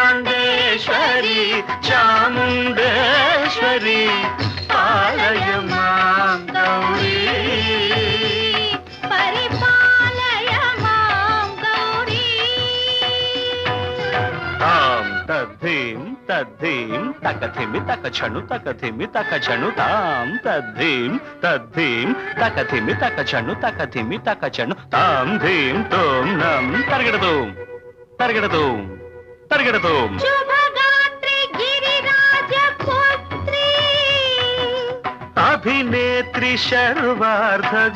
అఖిలాండేశ్వరి చాముండేశ్వరి పాలయ మాం గౌరీ పరిపాలయ మాం గౌరీ తాం తద్ధీం తద్ధీం తకధిమి తకచను తకధిమి తకచను తాం తద్ధీం తద్ధీం తకధిమి తకచను తకధిమి తకచను తాం ధీం తోం నం తరగడదోం తరగడదోం తరగడదోం శుభగాత్రి గిరిరాజ పుత్రి అభినేత్రి శర్వార్ధగాత్రి